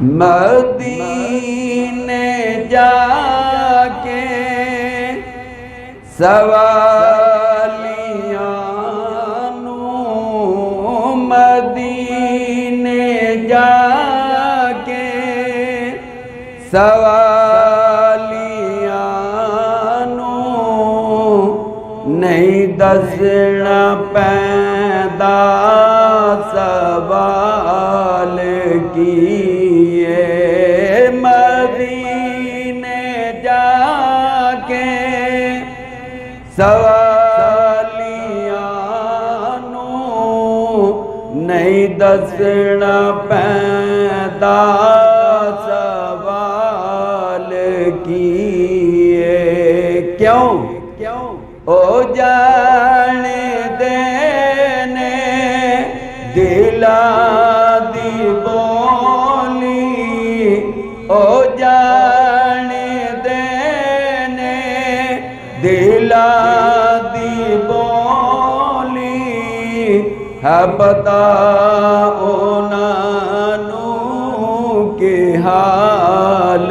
मदीने जाके सवालियां नूं, मदीने जाके सवालियां नूं नहीं दसना पैंदा सवाल किए। मदीने जाके सवालियां नूं नहीं दसना पैंदा सवाल किए। क्यों ओ जान देने दिला दी बोली, ओ जान देने दिला दी बोली है पता उन्हां नूं कि हाल